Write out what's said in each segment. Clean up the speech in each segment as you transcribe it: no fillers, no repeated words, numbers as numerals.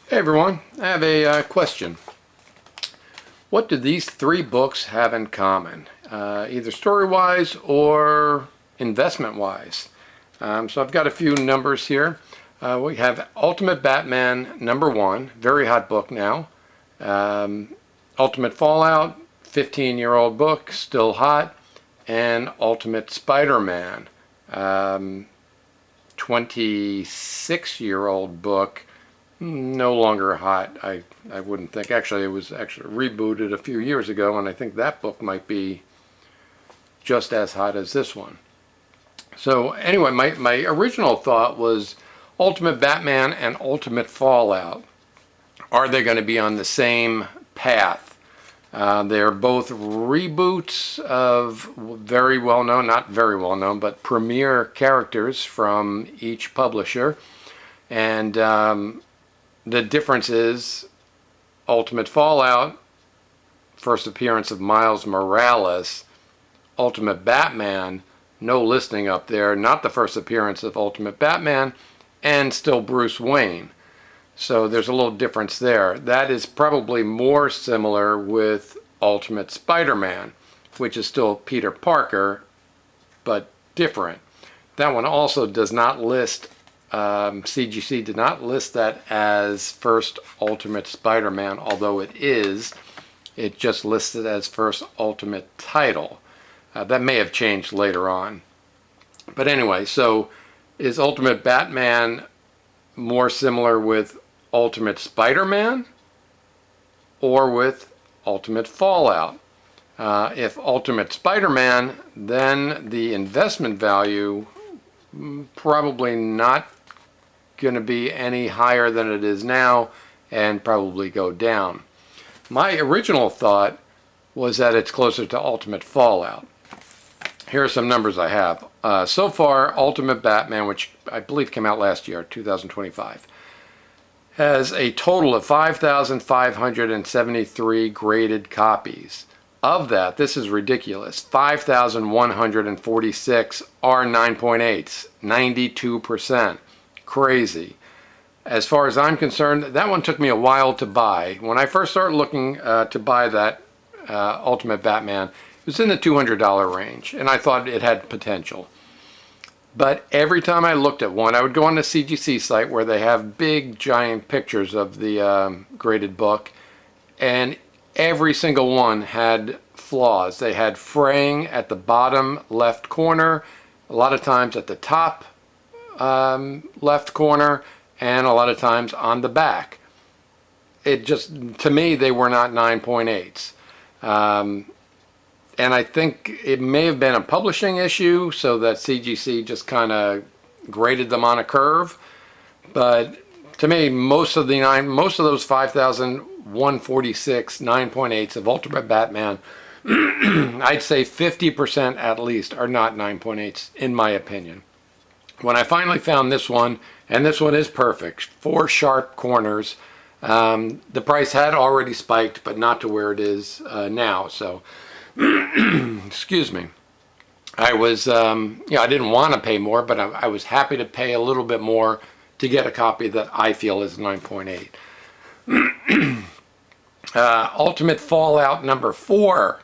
Hey everyone, I have a question. What do these three books have in common, either story-wise or investment-wise? So I've got a few numbers here. We have Ultimate Batman #1, very hot book now. Ultimate Fallout, 15-year-old book, still hot. And Ultimate Spider-Man, 26-year-old book, no longer hot. I wouldn't think. Actually, it was actually rebooted a few years ago, and I think that book might be just as hot as this one. So anyway, my original thought was Ultimate Batman and Ultimate Fallout. Are they going to be on the same path? They're both reboots of very well-known, not very well-known, but premier characters from each publisher. And the difference is Ultimate Fallout, first appearance of Miles Morales. Ultimate Batman, no listing up there, not the first appearance of Ultimate Batman, and still Bruce Wayne. So there's a little difference there. That is probably more similar with Ultimate Spider-Man, which is still Peter Parker, but different. That one also does not list, CGC did not list that as first Ultimate Spider-Man, although it is. It just listed as first Ultimate title. That may have changed later on. But anyway, so is Ultimate Batman more similar with Ultimate Spider-Man or with Ultimate Fallout? If Ultimate Spider-Man, then the investment value probably not going to be any higher than it is now and probably go down. My original thought was that it's closer to Ultimate Fallout. Here are some numbers I have. So far, Ultimate Batman, which I believe came out last year, 2025, has a total of 5,573 graded copies. Of that, this is ridiculous, 5,146 are 9.8s, 92%. Crazy. As far as I'm concerned, that one took me a while to buy. When I first started looking to buy that Ultimate Batman, it was in the $200 range, and I thought it had potential. But every time I looked at one, I would go on the CGC site where they have big, giant pictures of the graded book, and every single one had flaws. They had fraying at the bottom left corner, a lot of times at the top left corner, and a lot of times on the back. It just, to me, they were not 9.8s. And I think it may have been a publishing issue, so that CGC just kind of graded them on a curve. But to me, most of those 5,146 9.8s of Ultimate Batman, I'd say 50% at least are not 9.8s, in my opinion. When I finally found this one, and this one is perfect, 4 sharp corners. The price had already spiked, but not to where it is now. So, excuse me. I was, I didn't want to pay more, but I was happy to pay a little bit more to get a copy that I feel is 9.8. Ultimate Fallout #4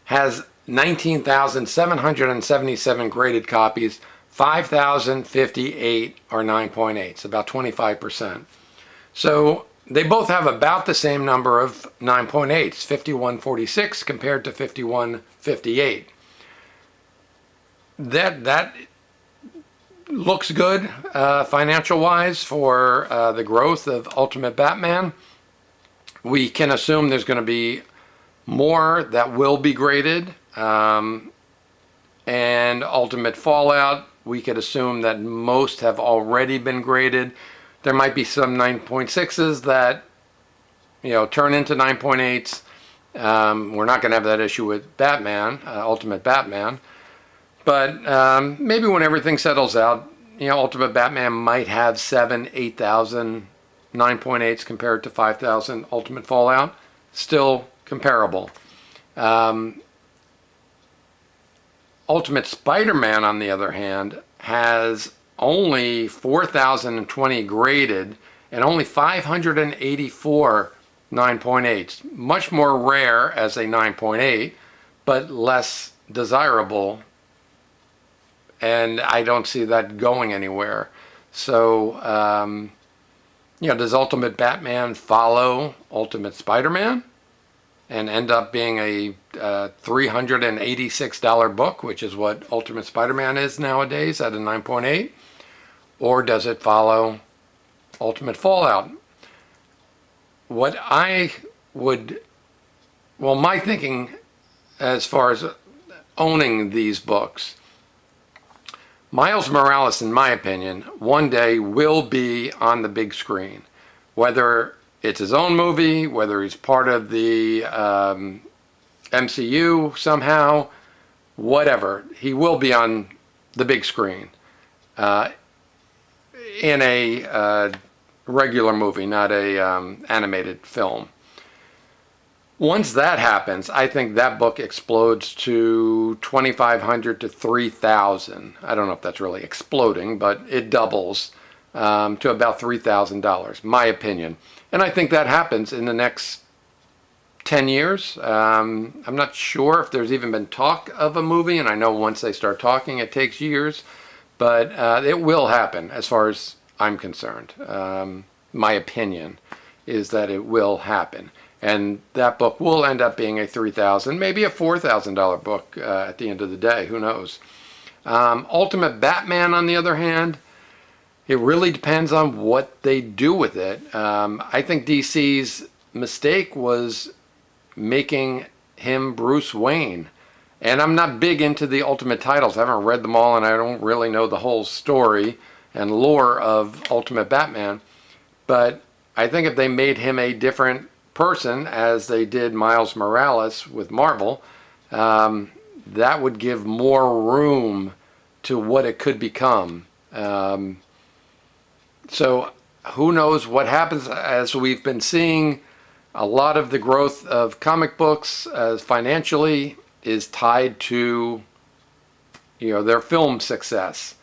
has 19,777 graded copies. 5,058 are 9.8s, about 25%. So they both have about the same number of 9.8s, 5146 compared to 5158. That looks good financial-wise for the growth of Ultimate Batman. We can assume there's going to be more that will be graded. And Ultimate Fallout, we could assume that most have already been graded. There might be some 9.6s that, turn into 9.8s. We're not going to have that issue with Batman, Ultimate Batman. But maybe when everything settles out, Ultimate Batman might have 7,000, 8,000 9.8s compared to 5,000 Ultimate Fallout. Still comparable. Ultimate Spider-Man, on the other hand, has only 4,020 graded and only 584 9.8s. Much more rare as a 9.8, but less desirable, and I don't see that going anywhere. So, does Ultimate Batman follow Ultimate Spider-Man and end up being a $386 book, which is what Ultimate Spider-Man is nowadays at a 9.8? Or does it follow Ultimate Fallout? My thinking as far as owning these books, Miles Morales, in my opinion, one day will be on the big screen. Whether it's his own movie, whether he's part of the MCU somehow, whatever, he will be on the big screen in a regular movie, not a animated film. Once that happens, I think that book explodes to $2,500 to $3,000. I don't know if that's really exploding, but it doubles to about $3,000, my opinion. And I think that happens in the next 10 years. I'm not sure if there's even been talk of a movie, and I know once they start talking, it takes years, but it will happen as far as I'm concerned. My opinion is that it will happen. And that book will end up being a $3,000, maybe a $4,000 book at the end of the day. Who knows? Ultimate Batman, on the other hand, it really depends on what they do with it. I think DC's mistake was making him Bruce Wayne. And I'm not big into the Ultimate titles. I haven't read them all, and I don't really know the whole story and lore of Ultimate Batman. But I think if they made him a different person, as they did Miles Morales with Marvel, that would give more room to what it could become. So who knows what happens, as we've been seeing a lot of the growth of comic books financially is tied to their film success.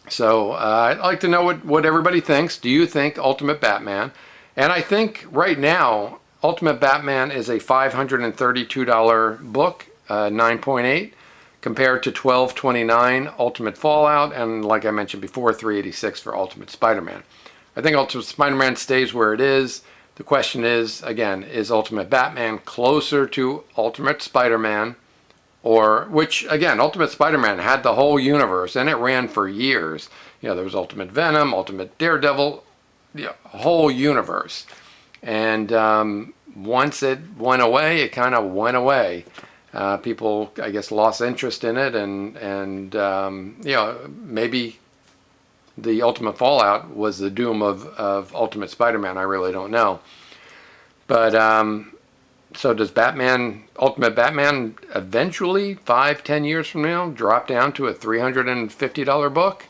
So I'd like to know what everybody thinks. Do you think Ultimate Batman? And I think right now, Ultimate Batman is a $532 book, 9.8, compared to $1,229 Ultimate Fallout, and like I mentioned before, $386 for Ultimate Spider-Man. I think Ultimate Spider-Man stays where it is. The question is, again, is Ultimate Batman closer to Ultimate Spider-Man? Or, which, again, Ultimate Spider-Man had the whole universe, and it ran for years. There was Ultimate Venom, Ultimate Daredevil, whole universe. And once it went away, it kind of went away. People, I guess, lost interest in it, and maybe the Ultimate Fallout was the doom of Ultimate Spider-Man. I really don't know. But so does Ultimate Batman eventually, 5-10 years from now, drop down to a $350 book?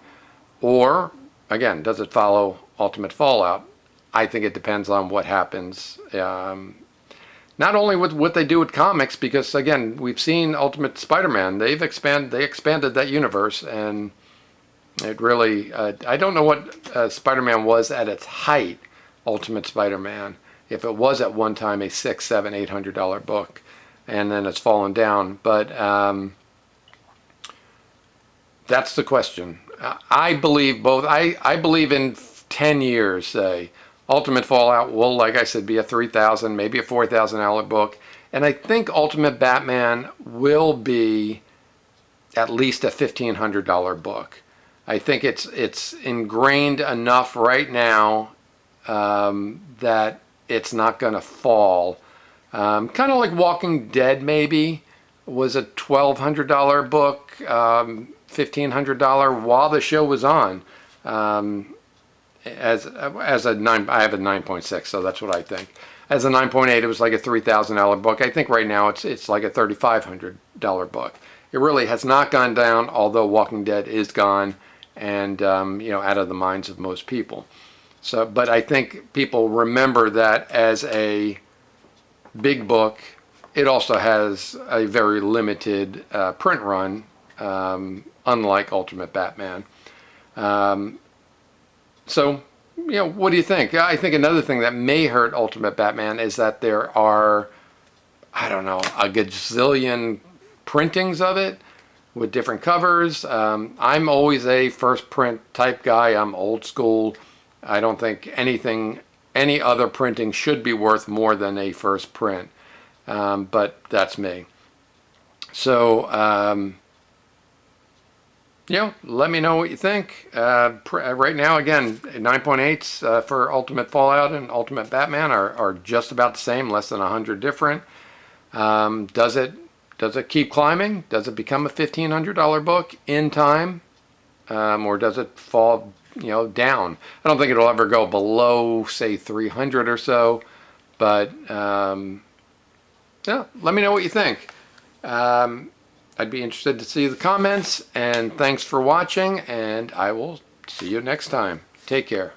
Or, again, does it follow Ultimate Fallout? I think it depends on what happens. Not only with what they do with comics, because again, we've seen Ultimate Spider-Man. They expanded that universe, and it really. I don't know what Spider-Man was at its height, Ultimate Spider-Man. If it was at one time a $600, $700, $800 book, and then it's fallen down. But that's the question. I believe both. I believe in 10 years, say, Ultimate Fallout will, like I said, be a $3,000, maybe a $4,000 book. And I think Ultimate Batman will be at least a $1,500 book. I think it's ingrained enough right now that it's not going to fall. Kind of like Walking Dead, maybe, was a $1,200 book, $1,500 while the show was on. As a 9, I have a 9.6, so that's what I think. As a 9.8, it was like a $3,000 book. I think right now it's like a $3,500 book. It really has not gone down, although Walking Dead is gone and out of the minds of most people. So, but I think people remember that as a big book. It also has a very limited print run, unlike Ultimate Batman. So, what do you think? I think another thing that may hurt Ultimate Batman is that there are, I don't know, a gazillion printings of it with different covers. I'm always a first print type guy. I'm old school. I don't think any other printing should be worth more than a first print. But that's me. So, let me know what you think. Right now, again, 9.8s for Ultimate Fallout and Ultimate Batman are just about the same, less than 100 different. Does it keep climbing? Does it become a $1,500 book in time? Or does it fall, down? I don't think it'll ever go below, say, 300 or so. But, let me know what you think. I'd be interested to see the comments, and thanks for watching, and I will see you next time. Take care.